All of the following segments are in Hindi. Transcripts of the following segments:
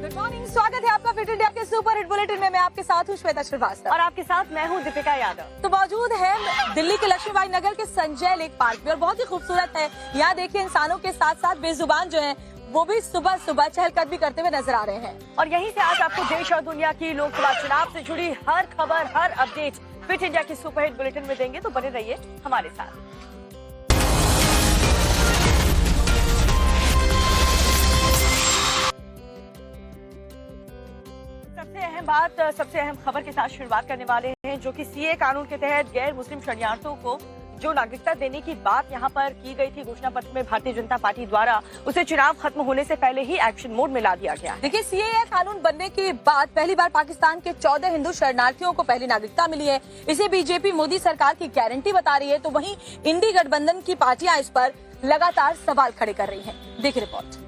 गुड मॉर्निंग, स्वागत है आपका फिट इंडिया के सुपर हिट बुलेटिन में। मैं आपके साथ हूँ श्वेता श्रीवास्तव और आपके साथ मैं हूँ दीपिका यादव। तो मौजूद है दिल्ली के लक्ष्मीबाई नगर के संजय लेक पार्क में और बहुत ही खूबसूरत है। यहाँ देखिए इंसानों के साथ साथ बेजुबान जो हैं वो भी सुबह सुबह चहलकदमी करते हुए नजर आ रहे हैं। और यहीं से आज आपको देश और दुनिया की लोकसभा चुनाव से जुड़ी हर खबर, हर अपडेट फिट इंडिया की सुपर हिट बुलेटिन में देंगे, तो बने रहिए हमारे साथ। सबसे अहम खबर के साथ शुरुआत करने वाले हैं, जो कि सीए कानून के तहत गैर मुस्लिम शरणार्थियों को जो नागरिकता देने की बात यहां पर की गई थी घोषणा पत्र में भारतीय जनता पार्टी द्वारा, उसे चुनाव खत्म होने से पहले ही एक्शन मोड में ला दिया गया है। देखिए, सीए कानून बनने के बाद पहली बार पाकिस्तान के 14 हिंदू शरणार्थियों को पहली नागरिकता मिली है। इसे बीजेपी मोदी सरकार की गारंटी बता रही है, तो वहीं इंडी गठबंधन की पार्टियां इस पर लगातार सवाल खड़े कर रही है। देखिए रिपोर्ट।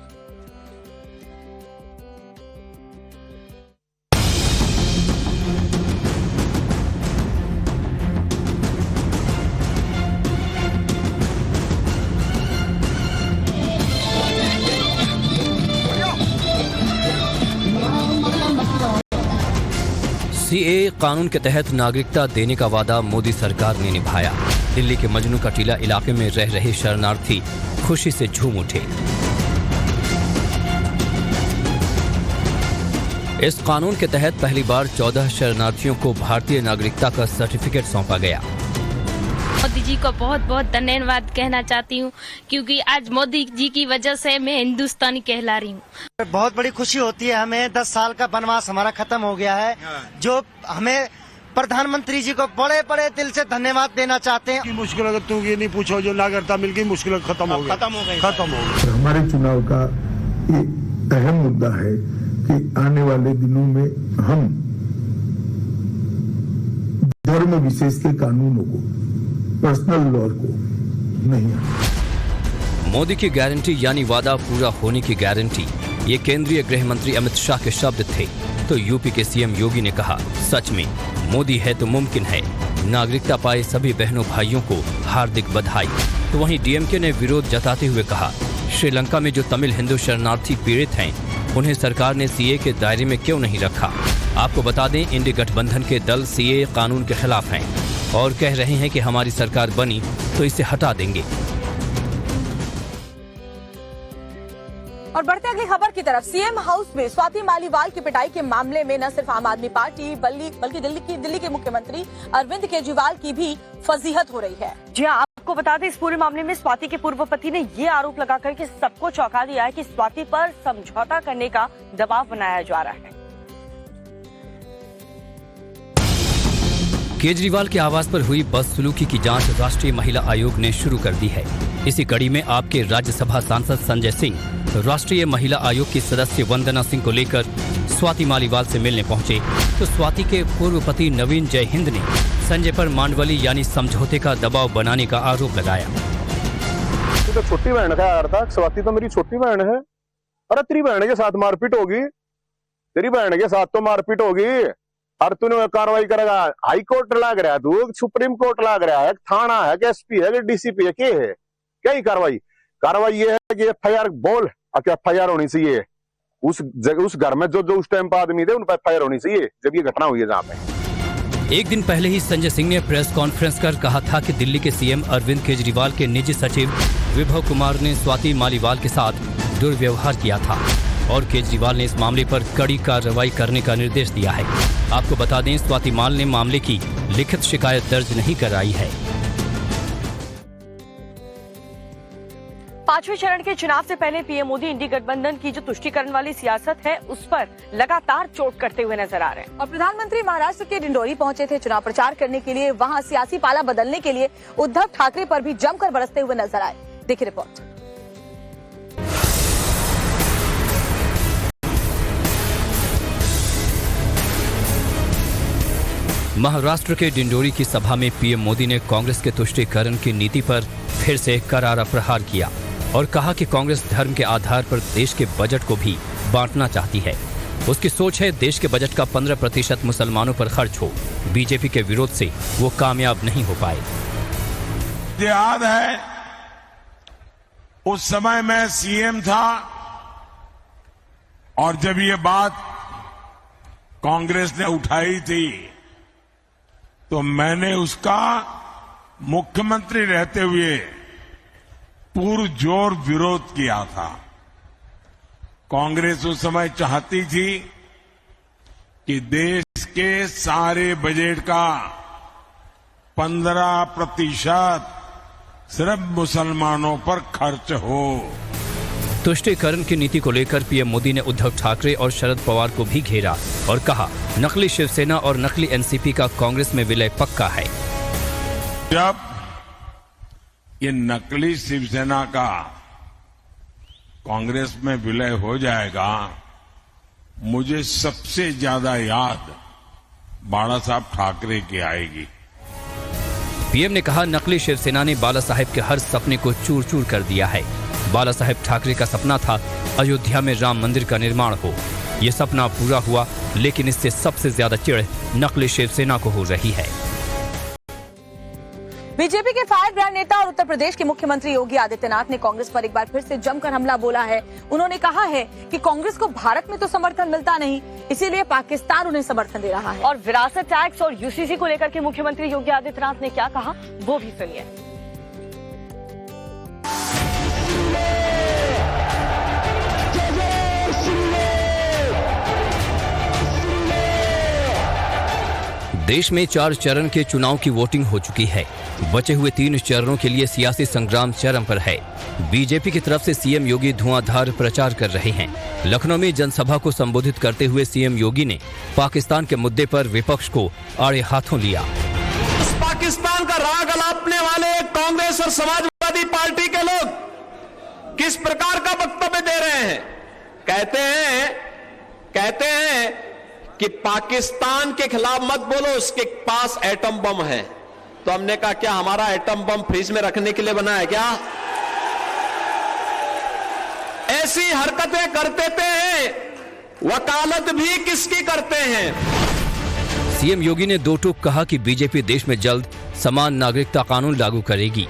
सीए कानून के तहत नागरिकता देने का वादा मोदी सरकार ने निभाया। दिल्ली के मजनू का टीला इलाके में रह रहे शरणार्थी खुशी से झूम उठे। इस कानून के तहत पहली बार 14 शरणार्थियों को भारतीय नागरिकता का सर्टिफिकेट सौंपा गया। मोदी जी को बहुत बहुत धन्यवाद कहना चाहती हूँ, क्योंकि आज मोदी जी की वजह से मैं हिंदुस्तानी कहला रही हूँ। बहुत बड़ी खुशी होती है हमें। 10 साल का वनवास हमारा खत्म हो गया है, जो हमें प्रधानमंत्री जी को बड़े बड़े दिल से धन्यवाद देना चाहते हैं। मुश्किल अगर तुम ये नहीं पूछो, जो नागरिकता मिल गई मुश्किल खत्म हो गई। हमारे चुनाव का एक अहम मुद्दा है कि आने वाले दिनों में हम धर्म विशेष के कानूनों को, पर्सनल लॉ को नहीं। मोदी की गारंटी यानी वादा पूरा होने की गारंटी, ये केंद्रीय गृह मंत्री अमित शाह के शब्द थे। तो यूपी के सीएम योगी ने कहा, सच में मोदी है तो मुमकिन है। नागरिकता पाए सभी बहनों भाइयों को हार्दिक बधाई। तो वहीं डीएमके ने विरोध जताते हुए कहा, श्रीलंका में जो तमिल हिंदू शरणार्थी पीड़ित हैं, उन्हें सरकार ने सीए के दायरे में क्यों नहीं रखा। आपको बता दें, इंडी गठबंधन के दल सीए कानून के खिलाफ हैं और कह रहे हैं कि हमारी सरकार बनी तो इसे हटा देंगे। और बढ़ते अगली खबर की तरफ, सीएम हाउस में स्वाति मालीवाल की पिटाई के मामले में न सिर्फ आम आदमी पार्टी बल्कि दिल्ली के मुख्यमंत्री अरविंद केजरीवाल की भी फजीहत हो रही है। जी हाँ, आपको बता दें, इस पूरे मामले में स्वाति के पूर्व पति ने ये आरोप लगाकर के सबको चौंका दिया है कि स्वाति पर समझौता करने का दबाव बनाया जा रहा है। केजरीवाल के आवास पर हुई बदसलूकी की जांच राष्ट्रीय महिला आयोग ने शुरू कर दी है। इसी कड़ी में आपके राज्यसभा सांसद संजय सिंह राष्ट्रीय महिला आयोग की सदस्य वंदना सिंह को लेकर स्वाति मालीवाल से मिलने पहुंचे, तो स्वाति के पूर्व पति नवीन जयहिंद ने संजय पर मांडवली यानी समझौते का दबाव बनाने का आरोप लगाया। तो छोटी बहन का यार था, स्वाति तो मेरी छोटी बहन है। अरे तेरी बहन के साथ मारपीट होगी, तेरी बहन के साथ तो मारपीट होगी और तूने कार्रवाई करेगा। हाई कोर्ट लाग रहा है, तू सुप्रीम कोर्ट लाग रहा है, थाना है कि एसपी है कि डीसीपी है, क्या है क्या ही कार्रवाई ये है कि एफआईआर बोल, एफआईआर होनी चाहिए उस घर में जो उस टाइम पर आदमी थे उन पर एफआईआर होनी चाहिए जब ये घटना हुई है जहाँ पे। एक दिन पहले ही संजय सिंह ने प्रेस कॉन्फ्रेंस कर कहा था कि दिल्ली के सीएम अरविंद केजरीवाल के निजी सचिव विभव कुमार ने स्वाति मालीवाल के साथ दुर्व्यवहार किया था और केजरीवाल ने इस मामले पर कड़ी कार्रवाई करने का निर्देश दिया है। आपको बता दें, स्वाति माल ने मामले की लिखित शिकायत दर्ज नहीं कराई है। 5वें चरण के चुनाव से पहले पीएम मोदी इंडी गठबंधन की जो तुष्टीकरण वाली सियासत है, उस पर लगातार चोट करते हुए नजर आ रहे हैं। और प्रधानमंत्री महाराष्ट्र के डिंडोरी पहुंचे थे चुनाव प्रचार करने के लिए। वहां सियासी पाला बदलने के लिए उद्धव ठाकरे पर भी जमकर बरसते हुए नजर आए। देखिए रिपोर्ट। महाराष्ट्र के डिंडोरी की सभा में पीएम मोदी ने कांग्रेस के तुष्टीकरण की नीति पर फिर से करारा प्रहार किया और कहा कि कांग्रेस धर्म के आधार पर देश के बजट को भी बांटना चाहती है। उसकी सोच है देश के बजट का 15% मुसलमानों पर खर्च हो। बीजेपी के विरोध से वो कामयाब नहीं हो पाए। याद है उस समय मैं सीएम था, और जब ये बात कांग्रेस ने उठाई थी तो मैंने उसका मुख्यमंत्री रहते हुए पुरजोर विरोध किया था। कांग्रेस उस समय चाहती थी कि देश के सारे बजट का 15% सिर्फ मुसलमानों पर खर्च हो। तुष्टीकरण की नीति को लेकर पीएम मोदी ने उद्धव ठाकरे और शरद पवार को भी घेरा और कहा, नकली शिवसेना और नकली एनसीपी का कांग्रेस में विलय पक्का है। जब ये नकली शिवसेना का कांग्रेस में विलय हो जाएगा, मुझे सबसे ज्यादा याद बाला साहब ठाकरे की आएगी। पीएम ने कहा, नकली शिवसेना ने बाला साहेब के हर सपने को चूर चूर कर दिया है। बाला साहेब ठाकरे का सपना था अयोध्या में राम मंदिर का निर्माण हो। ये सपना पूरा हुआ, लेकिन इससे सबसे ज्यादा चिढ़ नकली शिवसेना को हो रही है। बीजेपी के फायर ब्रांड नेता और उत्तर प्रदेश के मुख्यमंत्री योगी आदित्यनाथ ने कांग्रेस पर एक बार फिर से जमकर हमला बोला है। उन्होंने कहा है कि कांग्रेस को भारत में तो समर्थन मिलता नहीं, इसीलिए पाकिस्तान उन्हें समर्थन दे रहा है। और विरासत टैक्स और यूसीसी को लेकर के मुख्यमंत्री योगी आदित्यनाथ ने क्या कहा, वो भी सुनिए। देश में 4 चरण के चुनाव की वोटिंग हो चुकी है। बचे हुए 3 चरणों के लिए सियासी संग्राम चरम पर है। बीजेपी की तरफ से सीएम योगी धुआंधार प्रचार कर रहे हैं। लखनऊ में जनसभा को संबोधित करते हुए सीएम योगी ने पाकिस्तान के मुद्दे पर विपक्ष को आड़े हाथों लिया। पाकिस्तान का राग अलापने वाले कांग्रेस और समाजवादी पार्टी के लोग किस प्रकार का वक्तव्य दे रहे हैं? कहते हैं कि पाकिस्तान के खिलाफ मत बोलो, उसके पास एटम बम है। तो हमने कहा, क्या हमारा एटम बम फ्रिज में रखने के लिए बना है क्या? ऐसी हरकतें करते थे, वकालत भी किसकी करते हैं? सीएम योगी ने 2 टूक कहा कि बीजेपी देश में जल्द समान नागरिकता कानून लागू करेगी।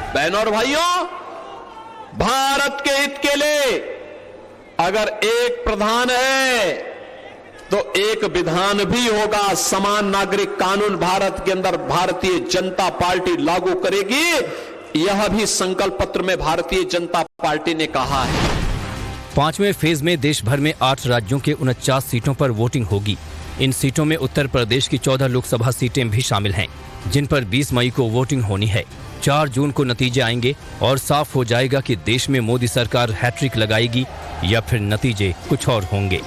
बहनों और भाइयों, भारत के हित के लिए अगर एक प्रधान है तो एक विधान भी होगा। समान नागरिक कानून भारत के अंदर भारतीय जनता पार्टी लागू करेगी, यह भी संकल्प पत्र में भारतीय जनता पार्टी ने कहा है। 5वें फेज में देश भर में 8 राज्यों के 49 सीटों पर वोटिंग होगी। इन सीटों में उत्तर प्रदेश की 14 लोकसभा सीटें भी शामिल हैं, जिन पर 20 मई को वोटिंग होनी है। 4 जून को नतीजे आएंगे और साफ हो जाएगा कि देश में मोदी सरकार हैट्रिक लगाएगी या फिर नतीजे कुछ और होंगे।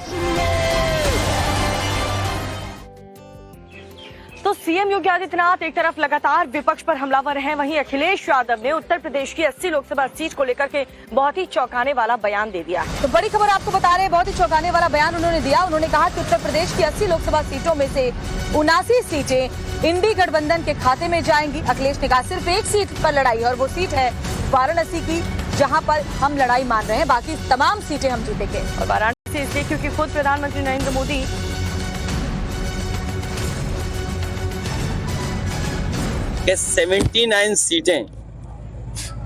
तो सीएम योगी आदित्यनाथ एक तरफ लगातार विपक्ष पर हमलावर हैं, वहीं अखिलेश यादव ने उत्तर प्रदेश की 80 लोकसभा सीट को लेकर के बहुत ही चौंकाने वाला बयान दे दिया। तो बड़ी खबर आपको बता रहे हैं, बहुत ही चौंकाने वाला बयान उन्होंने दिया। उन्होंने कहा कि उत्तर प्रदेश की 80 लोकसभा सीटों में से 79 सीटें इंडी गठबंधन के खाते में जाएंगी। अखिलेश ने कहा, सिर्फ एक सीट पर लड़ाई और वो सीट है वाराणसी की, जहां पर हम लड़ाई मान रहे हैं, बाकी तमाम सीटें हम जीतेंगे। और वाराणसी इसलिए क्योंकि खुद प्रधानमंत्री नरेंद्र मोदी के 79 सीटें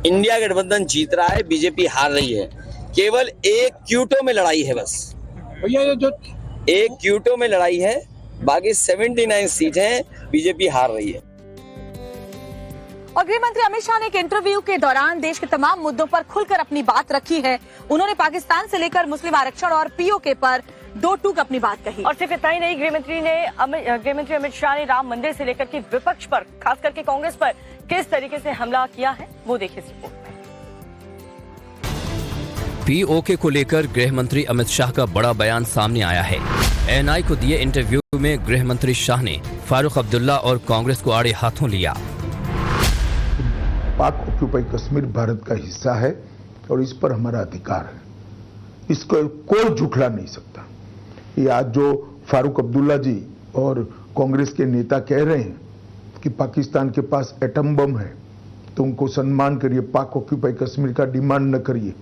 इंडिया गठबंधन जीत रहा है, बीजेपी हार रही है। केवल एक क्यूटो में लड़ाई है, बस भैया ये जो एक क्यूटो में लड़ाई है, बाकी 79 सीटें बीजेपी हार रही है। और गृह मंत्री अमित शाह ने एक इंटरव्यू के दौरान देश के तमाम मुद्दों पर खुलकर अपनी बात रखी है। उन्होंने पाकिस्तान से लेकर मुस्लिम आरक्षण और पीओके पर 2 टूक अपनी बात कही। और सिर्फ इतना ही नहीं, गृह मंत्री अमित शाह ने राम मंदिर से लेकर के विपक्ष पर, खास करके कांग्रेस पर किस तरीके से हमला किया है, वो देखिए इस रिपोर्ट में। पीओके को लेकर गृह मंत्री अमित शाह का बड़ा बयान सामने आया है। एएनआई को दिए इंटरव्यू में गृह मंत्री शाह ने फारूक अब्दुल्ला और कांग्रेस को आड़े हाथों लिया। पाक ऑक्यूपाई कश्मीर भारत का हिस्सा है और इस पर हमारा अधिकार है, इसको कोई झुठला नहीं सकता। ये आज जो फारूक अब्दुल्ला जी और कांग्रेस के नेता कह रहे हैं कि पाकिस्तान के पास एटम बम है, तो उनको सम्मान करिए, पाक ऑक्यूपाई कश्मीर का डिमांड न करिए।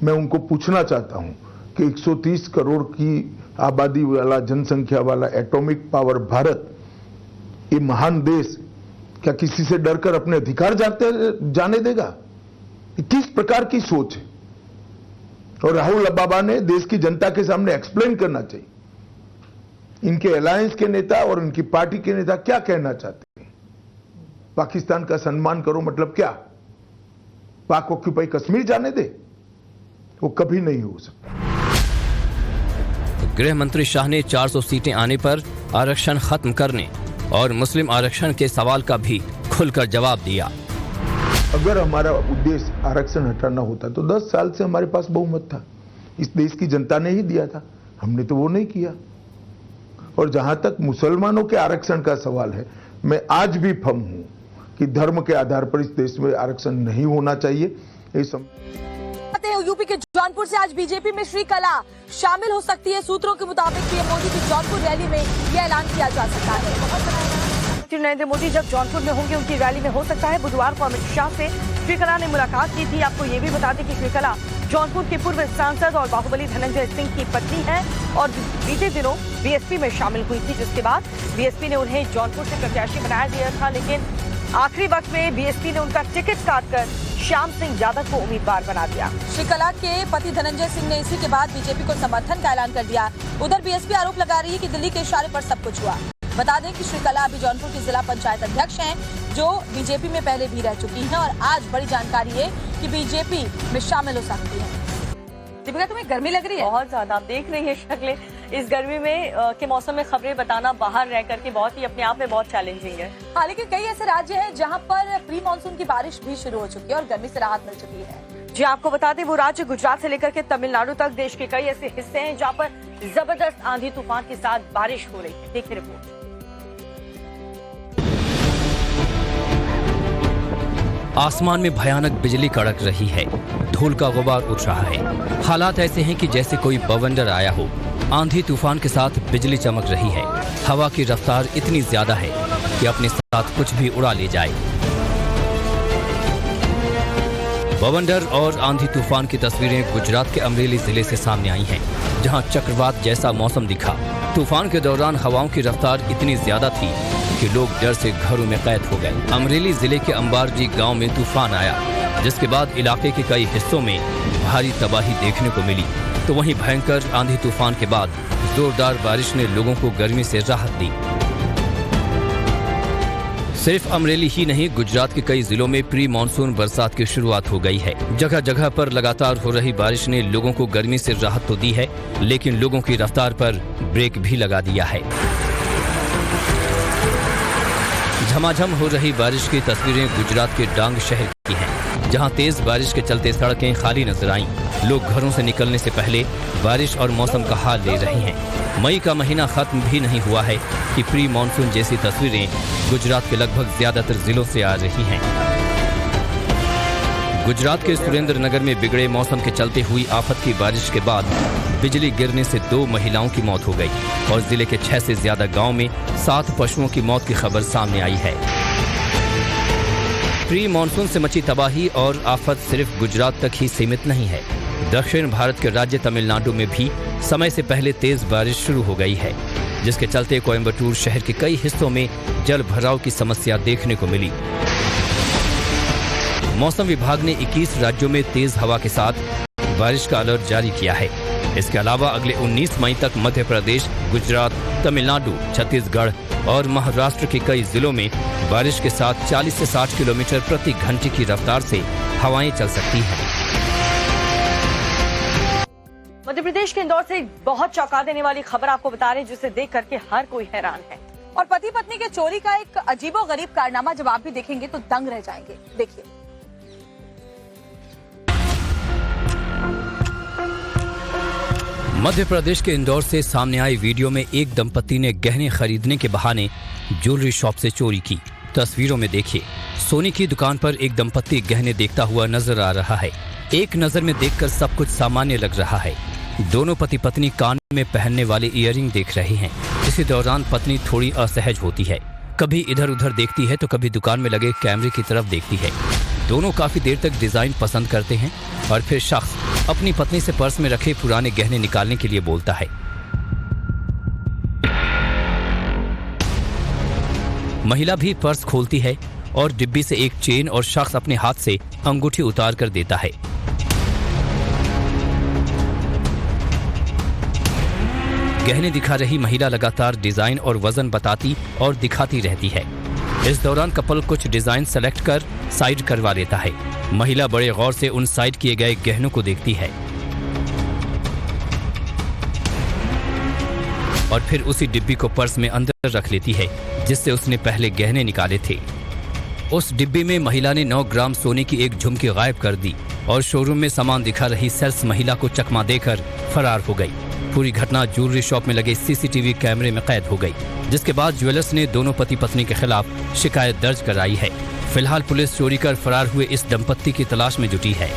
मैं उनको पूछना चाहता हूं कि 130 करोड़ की आबादी वाला, जनसंख्या वाला एटॉमिक पावर भारत, ये महान देश क्या किसी से डरकर अपने अधिकार जाने देगा? किस प्रकार की सोच है? और राहुल बाबा ने देश की जनता के सामने एक्सप्लेन करना चाहिए इनके अलायंस के नेता और इनकी पार्टी के नेता क्या कहना चाहते हैं। पाकिस्तान का सम्मान करो मतलब क्या? पाक ऑक्यूपाई कश्मीर जाने दे? वो कभी नहीं हो सकता। गृह मंत्री शाह ने 400 सीटें आने पर आरक्षण खत्म करने और मुस्लिम आरक्षण के सवाल का भी खुलकर जवाब दिया। अगर हमारा उद्देश्य आरक्षण हटाना होता तो 10 साल से हमारे पास बहुमत था, इस देश की जनता ने ही दिया था, हमने तो वो नहीं किया। और जहां तक मुसलमानों के आरक्षण का सवाल है, मैं आज भी फर्म हूं कि धर्म के आधार पर इस देश में आरक्षण नहीं होना चाहिए। यूपी के जौनपुर से आज बीजेपी में श्रीकला शामिल हो सकती है। सूत्रों के मुताबिक पीएम मोदी की जौनपुर रैली में यह ऐलान किया जा सकता है। नरेंद्र मोदी जब जौनपुर में होंगे उनकी रैली में हो सकता है। बुधवार को अमित शाह से श्रीकला ने मुलाकात की थी। आपको ये भी बता दें कि श्रीकला जौनपुर के पूर्व सांसद और बाहुबली धनंजय सिंह की पत्नी है और बीते दिनों बीएसपी में शामिल हुई थी, जिसके बाद बीएसपी ने उन्हें जौनपुर से प्रत्याशी बनाया दिया था, लेकिन आखिरी वक्त में बीएसपी ने उनका टिकट काटकर श्याम सिंह यादव को उम्मीदवार बना दिया। श्रीकला के पति धनंजय सिंह ने इसी के बाद बीजेपी को समर्थन का ऐलान कर दिया। उधर बीएसपी आरोप लगा रही है कि दिल्ली के इशारे पर सब कुछ हुआ। बता दें कि श्रीकला अभी जौनपुर की जिला पंचायत अध्यक्ष हैं, जो बीजेपी में पहले भी रह चुकी हैं और आज बड़ी जानकारी है कि बीजेपी में शामिल हो सकती है। दीपिका, तुम्हें गर्मी लग रही है? बहुत ज्यादा। आप देख रही हैं शक्लें इस गर्मी में के मौसम में खबरें बताना बाहर रह करके बहुत ही अपने आप में बहुत चैलेंजिंग है। हाँ, लेकिन कई ऐसे राज्य हैं जहां पर प्री मानसून की बारिश भी शुरू हो चुकी है और गर्मी से राहत मिल चुकी है। जी, आपको बता दें वो राज्य गुजरात से लेकर के तमिलनाडु तक देश के कई ऐसे हिस्से हैं जहां पर जबरदस्त आंधी तूफान के साथ बारिश हो रही है। देखिए रिपोर्ट। आसमान में भयानक बिजली कड़क रही है, धूल का गुबार उठ रहा है। हालात ऐसे हैं कि जैसे कोई बवंडर आया हो। आंधी तूफान के साथ बिजली चमक रही है। हवा की रफ्तार इतनी ज्यादा है कि अपने साथ कुछ भी उड़ा ले जाए। बवंडर और आंधी तूफान की तस्वीरें गुजरात के अमरेली जिले से सामने आई हैं, जहां चक्रवात जैसा मौसम दिखा। तूफान के दौरान हवाओं की रफ्तार इतनी ज्यादा थी कि लोग डर से घरों में कैद हो गए। अमरेली जिले के अंबारजी गांव में तूफान आया, जिसके बाद इलाके के कई हिस्सों में भारी तबाही देखने को मिली। तो वहीं भयंकर आंधी तूफान के बाद जोरदार बारिश ने लोगों को गर्मी से राहत दी। सिर्फ अमरेली ही नहीं, गुजरात के कई जिलों में प्री मानसून बरसात की शुरुआत हो गई है। जगह जगह पर लगातार हो रही बारिश ने लोगों को गर्मी से राहत तो दी है, लेकिन लोगों की रफ्तार पर ब्रेक भी लगा दिया है। झमाझम हो रही बारिश की तस्वीरें गुजरात के डांग शहर की हैं, जहां तेज बारिश के चलते सड़कें खाली नजर आईं। लोग घरों से निकलने से पहले बारिश और मौसम का हाल ले रहे हैं। मई का महीना खत्म भी नहीं हुआ है कि प्री मानसून जैसी तस्वीरें गुजरात के लगभग ज्यादातर जिलों से आ रही हैं। गुजरात के सुरेंद्रनगर में बिगड़े मौसम के चलते हुई आफत की बारिश के बाद बिजली गिरने से 2 महिलाओं की मौत हो गई और जिले के 6 से ज्यादा गांव में 7 पशुओं की मौत की खबर सामने आई है। प्री मानसून से मची तबाही और आफत सिर्फ गुजरात तक ही सीमित नहीं है। दक्षिण भारत के राज्य तमिलनाडु में भी समय से पहले तेज बारिश शुरू हो गई है, जिसके चलते कोयम्बटूर शहर के कई हिस्सों में जल भराव की समस्या देखने को मिली। मौसम विभाग ने 21 राज्यों में तेज हवा के साथ बारिश का अलर्ट जारी किया है। इसके अलावा अगले 19 मई तक मध्य प्रदेश, गुजरात, तमिलनाडु, छत्तीसगढ़ और महाराष्ट्र के कई जिलों में बारिश के साथ 40 से 60 किलोमीटर प्रति घंटे की रफ्तार से हवाएं चल सकती हैं। मध्य प्रदेश के इंदौर से बहुत चौंका देने वाली खबर आपको बता रहे हैं, जिसे देख करके हर कोई हैरान है। और पति पत्नी के चोरी का एक अजीबोगरीब कारनामा जब आप भी देखेंगे तो दंग रह जाएंगे। देखिए। मध्य प्रदेश के इंदौर से सामने आई वीडियो में एक दंपति ने गहने खरीदने के बहाने ज्वेलरी शॉप से चोरी की। तस्वीरों में देखिए, सोने की दुकान पर एक दंपति गहने देखता हुआ नजर आ रहा है। एक नजर में देखकर सब कुछ सामान्य लग रहा है। दोनों पति पत्नी कान में पहनने वाले इयररिंग देख रहे हैं। इसी दौरान पत्नी थोड़ी असहज होती है, कभी इधर उधर देखती है तो कभी दुकान में लगे कैमरे की तरफ देखती है। दोनों काफी देर तक डिजाइन पसंद करते हैं और फिर शख्स अपनी पत्नी से पर्स में रखे पुराने गहने निकालने के लिए बोलता है। महिला भी पर्स खोलती है और डिब्बी से एक चेन और शख्स अपने हाथ से अंगूठी उतार कर देता है। गहने दिखा रही महिला लगातार डिजाइन और वजन बताती और दिखाती रहती है। इस दौरान कपल कुछ डिजाइन सेलेक्ट कर साइड करवा लेता है। महिला बड़े गौर से उन साइड किए गए गहनों को देखती है और फिर उसी डिब्बी को पर्स में अंदर रख लेती है जिससे उसने पहले गहने निकाले थे। उस डिब्बी में महिला ने 9 ग्राम सोने की एक झुमकी गायब कर दी और शोरूम में सामान दिखा रही सेल्स महिला को चकमा देकर फरार हो गई। पूरी घटना ज्वेलरी शॉप में लगे सीसीटीवी कैमरे में कैद हो गई, जिसके बाद ज्वेलर्स ने दोनों पति पत्नी के खिलाफ शिकायत दर्ज कराई है। फिलहाल पुलिस चोरी कर फरार हुए इस दंपत्ति की तलाश में जुटी है।